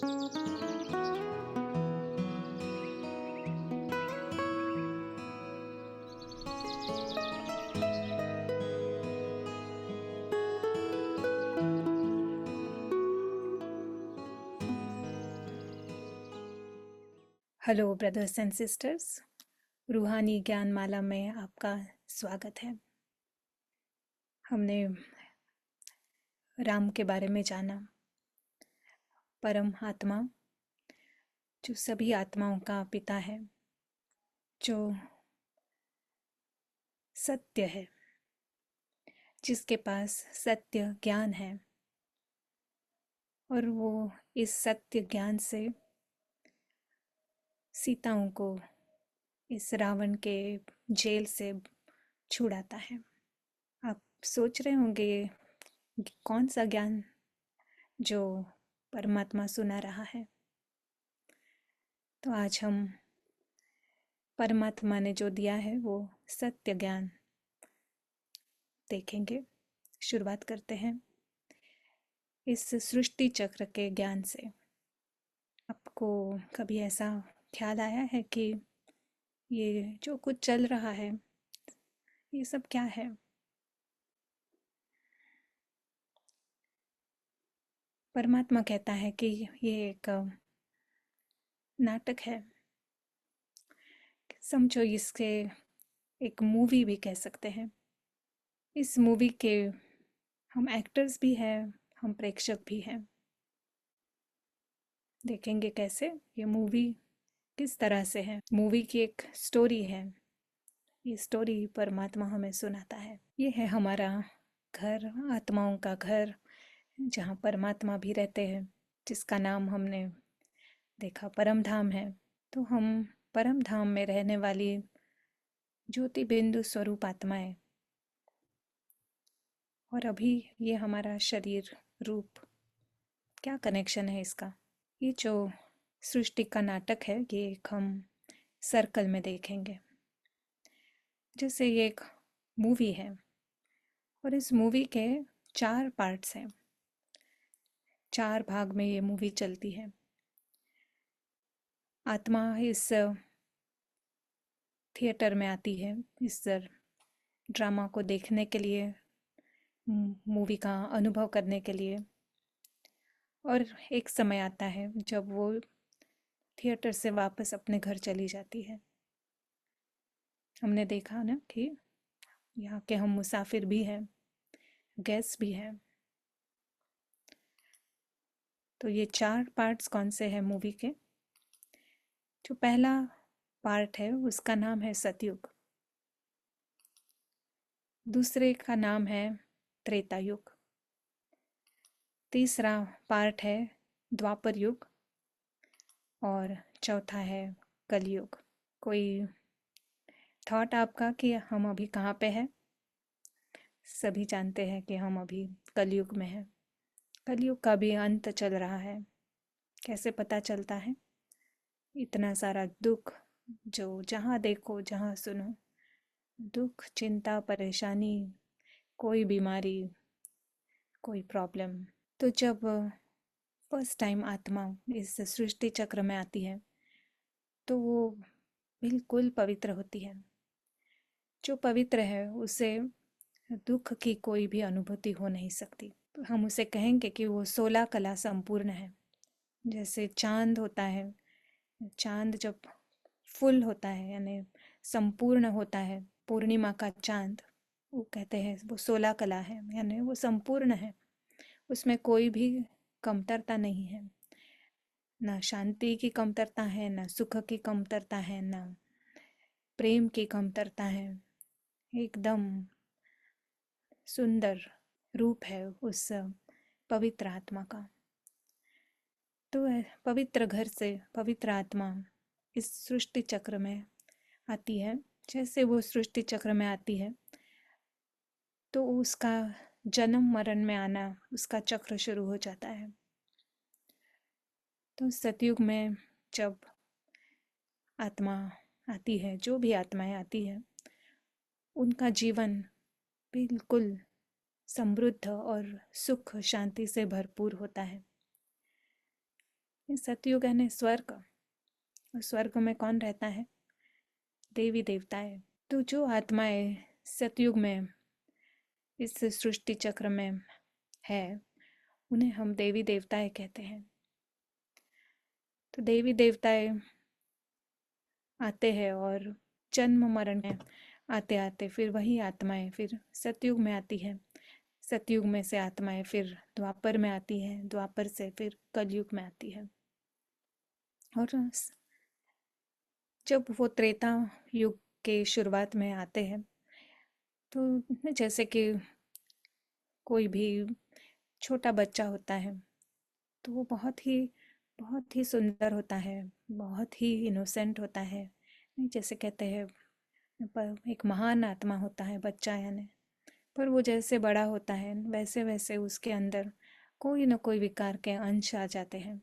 Hello brothers and sisters, रूहानी ज्ञान माला में आपका स्वागत है। हमने राम के बारे में जाना, परम आत्मा जो सभी आत्माओं का पिता है, जो सत्य है, जिसके पास सत्य ज्ञान है, और वो इस सत्य ज्ञान से सीताओं को इस रावण के जेल से छुड़ाता है। आप सोच रहे होंगे कौन सा ज्ञान जो परमात्मा सुना रहा है। तो आज हम परमात्मा ने जो दिया है वो सत्य ज्ञान देखेंगे। शुरुआत करते हैं इस सृष्टि चक्र के ज्ञान से। आपको कभी ऐसा ख्याल आया है कि ये जो कुछ चल रहा है ये सब क्या है? परमात्मा कहता है कि ये एक नाटक है। समझो इसके एक मूवी भी कह सकते हैं। इस मूवी के हम एक्टर्स भी हैं, हम प्रेक्षक भी हैं। देखेंगे कैसे ये मूवी किस तरह से है। मूवी की एक स्टोरी है, ये स्टोरी परमात्मा हमें सुनाता है। ये है हमारा घर, आत्माओं का घर, जहाँ परमात्मा भी रहते हैं, जिसका नाम हमने देखा परम धाम है। तो हम परम धाम में रहने वाली ज्योति बिंदु स्वरूप आत्माएं, और अभी ये हमारा शरीर रूप, क्या कनेक्शन है इसका? ये जो सृष्टि का नाटक है ये एक हम सर्कल में देखेंगे। जैसे ये एक मूवी है और इस मूवी के 4 पार्ट्स हैं, 4 भाग में ये मूवी चलती है। आत्मा इस थिएटर में आती है इस ड्रामा को देखने के लिए, मूवी का अनुभव करने के लिए। और एक समय आता है जब वो थिएटर से वापस अपने घर चली जाती है। हमने देखा ना कि यहाँ के हम मुसाफिर भी हैं, गेस्ट भी हैं। तो ये 4 पार्ट्स कौन से हैं मूवी के? जो पहला पार्ट है उसका नाम है सतयुग, दूसरे का नाम है त्रेता युग, तीसरा पार्ट है द्वापर युग, और चौथा है कलयुग। कोई थॉट आपका कि हम अभी कहाँ पे हैं? सभी जानते हैं कि हम अभी कलयुग में हैं। कलयुग का भी अंत चल रहा है। कैसे पता चलता है? इतना सारा दुख, जो जहाँ देखो जहाँ सुनो, दुख, चिंता, परेशानी, कोई बीमारी, कोई प्रॉब्लम। तो जब फर्स्ट टाइम आत्मा इस सृष्टि चक्र में आती है तो वो बिल्कुल पवित्र होती है। जो पवित्र है उसे दुख की कोई भी अनुभूति हो नहीं सकती। तो हम उसे कहेंगे कि वो 16 कला संपूर्ण है। जैसे चांद होता है, चांद जब फुल होता है यानी संपूर्ण होता है, पूर्णिमा का चांद, वो कहते हैं वो 16 कला है, यानी वो संपूर्ण है, उसमें कोई भी कमतरता नहीं है। ना शांति की कमतरता है, ना सुख की कमतरता है, ना प्रेम की कमतरता है। एकदम सुंदर रूप है उस पवित्र आत्मा का। तो पवित्र घर से पवित्र आत्मा इस सृष्टि चक्र में आती है। जैसे वो सृष्टि चक्र में आती है तो उसका जन्म मरण में आना, उसका चक्र शुरू हो जाता है। तो सतयुग में जब आत्मा आती है, जो भी आत्माएं आती है, उनका जीवन बिल्कुल समृद्ध और सुख शांति से भरपूर होता है। सतयुग यानी स्वर्ग, और स्वर्ग में कौन रहता है? देवी देवताएं। तो जो आत्माएं सतयुग में इस सृष्टि चक्र में है, उन्हें हम देवी देवताएं कहते हैं। तो देवी देवताएं आते हैं और जन्म मरण में आते आते फिर वही आत्माएं फिर सतयुग में आती है। सतयुग में से आत्माएं फिर द्वापर में आती है, द्वापर से फिर कलयुग में आती है। और जब वो त्रेता युग के शुरुआत में आते हैं, तो जैसे कि कोई भी छोटा बच्चा होता है, तो वो बहुत ही सुंदर होता है, बहुत ही इनोसेंट होता है। नहीं, जैसे कहते हैं पर एक महान आत्मा होता है बच्चा यानी। पर वो जैसे बड़ा होता है वैसे वैसे उसके अंदर कोई न कोई विकार के अंश आ जाते हैं,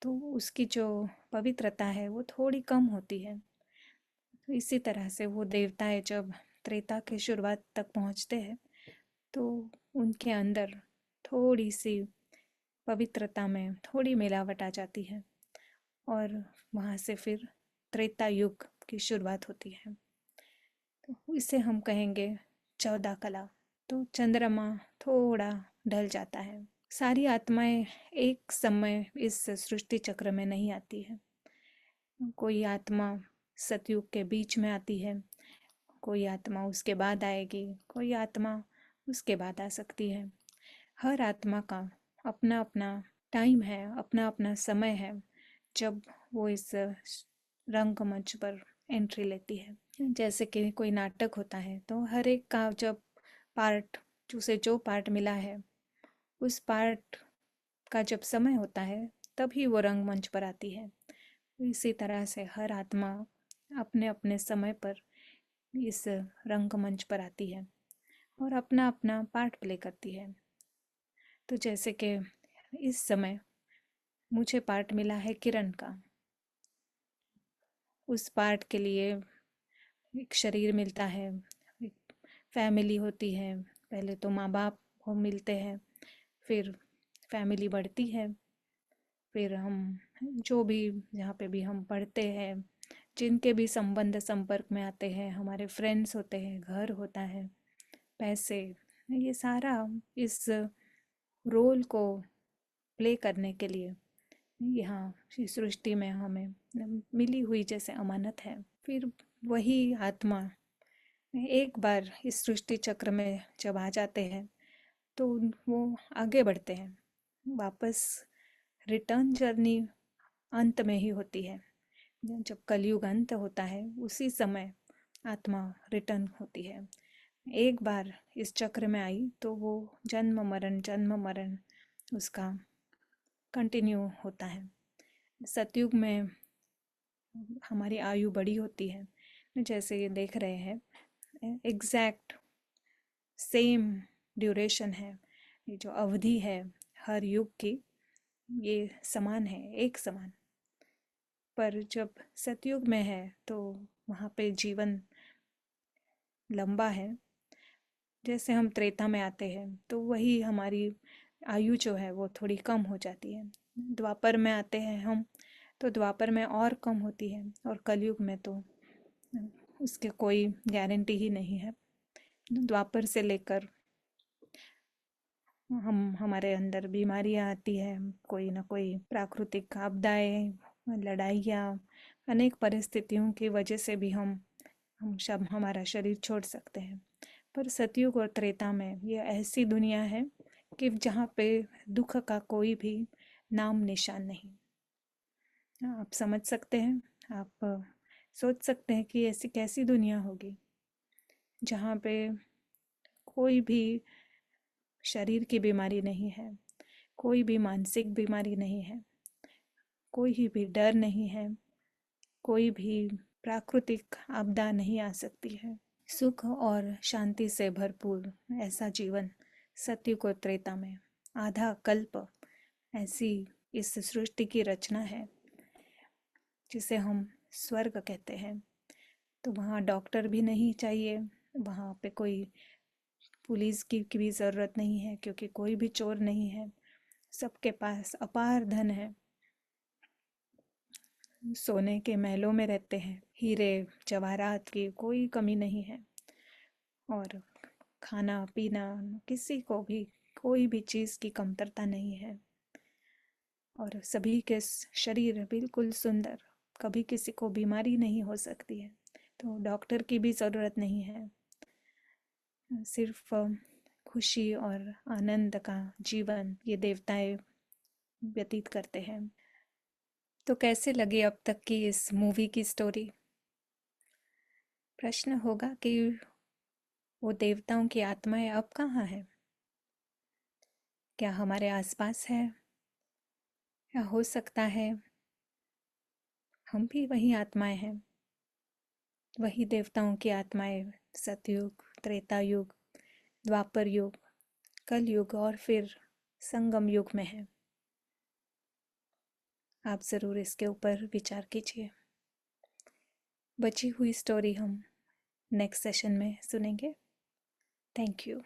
तो उसकी जो पवित्रता है वो थोड़ी कम होती है। तो इसी तरह से वो देवताएं जब त्रेता के शुरुआत तक पहुंचते हैं, तो उनके अंदर थोड़ी सी पवित्रता में थोड़ी मिलावट आ जाती है, और वहाँ से फिर त्रेता युग की शुरुआत होती है। तो इसे हम कहेंगे 14 कला। तो चंद्रमा थोड़ा ढल जाता है। सारी आत्माएं एक समय इस सृष्टि चक्र में नहीं आती है। कोई आत्मा सतयुग के बीच में आती है, कोई आत्मा उसके बाद आएगी, कोई आत्मा उसके बाद आ सकती है। हर आत्मा का अपना अपना टाइम है, अपना अपना समय है जब वो इस रंगमंच पर एंट्री लेती है। जैसे कि कोई नाटक होता है, तो हर एक का जब पार्ट, उसे जो पार्ट मिला है उस पार्ट का जब समय होता है तभी वो रंगमंच पर आती है। इसी तरह से हर आत्मा अपने अपने समय पर इस रंगमंच पर आती है और अपना अपना पार्ट प्ले करती है। तो जैसे कि इस समय मुझे पार्ट मिला है किरण का। उस पार्ट के लिए एक शरीर मिलता है, एक फैमिली होती है। पहले तो माँ बाप को मिलते हैं, फिर फैमिली बढ़ती है, फिर हम जो भी जहाँ पे भी हम पढ़ते हैं, जिनके भी संबंध संपर्क में आते हैं, हमारे फ्रेंड्स होते हैं, घर होता है, पैसे, ये सारा इस रोल को प्ले करने के लिए यहाँ इस सृष्टि में हमें मिली हुई जैसे अमानत है। फिर वही आत्मा एक बार इस सृष्टि चक्र में जब आ जाते हैं, तो वो आगे बढ़ते हैं। वापस रिटर्न जर्नी अंत में ही होती है। जब कलयुग अंत होता है उसी समय आत्मा रिटर्न होती है। एक बार इस चक्र में आई तो वो जन्म मरण उसका कंटिन्यू होता है। सतयुग में हमारी आयु बड़ी होती है, जैसे ये देख रहे हैं एग्जैक्ट सेम ड्यूरेशन है। ये जो अवधि है हर युग की, ये समान है, एक समान। पर जब सतयुग में है तो वहाँ पे जीवन लंबा है। जैसे हम त्रेता में आते हैं तो वही हमारी आयु जो है वो थोड़ी कम हो जाती है। द्वापर में आते हैं हम तो द्वापर में और कम होती है, और कलयुग में तो उसके कोई गारंटी ही नहीं है। द्वापर से लेकर हमारे अंदर बीमारियां आती है, कोई ना कोई प्राकृतिक आपदाएं, लड़ाइयाँ, अनेक परिस्थितियों की वजह से भी हम सब हमारा शरीर छोड़ सकते हैं। पर सतयुग और त्रेता में ये ऐसी दुनिया है कि जहाँ पे दुख का कोई भी नाम निशान नहीं। आप समझ सकते हैं, आप सोच सकते हैं कि ऐसी कैसी दुनिया होगी जहाँ पे कोई भी शरीर की बीमारी नहीं है, कोई भी मानसिक बीमारी नहीं है, कोई भी डर नहीं है, कोई भी प्राकृतिक आपदा नहीं आ सकती है। सुख और शांति से भरपूर ऐसा जीवन सतयुग और त्रेता में आधा कल्प ऐसी इस सृष्टि की रचना है जिसे हम स्वर्ग कहते हैं। तो वहाँ डॉक्टर भी नहीं चाहिए, वहाँ पे कोई पुलिस की भी ज़रूरत नहीं है, क्योंकि कोई भी चोर नहीं है, सबके पास अपार धन है। सोने के महलों में रहते हैं, हीरे जवाहरात की कोई कमी नहीं है। और खाना पीना किसी को भी कोई भी चीज़ की कमतरता नहीं है। और सभी के शरीर बिल्कुल सुंदर, कभी किसी को बीमारी नहीं हो सकती है, तो डॉक्टर की भी ज़रूरत नहीं है। सिर्फ खुशी और आनंद का जीवन ये देवताएं व्यतीत करते हैं। तो कैसे लगी अब तक की इस मूवी की स्टोरी? प्रश्न होगा कि वो देवताओं की आत्माएं अब कहाँ हैं? क्या हमारे आसपास है? या हो सकता है हम भी वही आत्माएं हैं, वही देवताओं की आत्माएं सतयुग, त्रेता युग, द्वापर युग, कल युग और फिर संगम युग में है। आप ज़रूर इसके ऊपर विचार कीजिए। बची हुई स्टोरी हम नेक्स्ट सेशन में सुनेंगे। Thank you.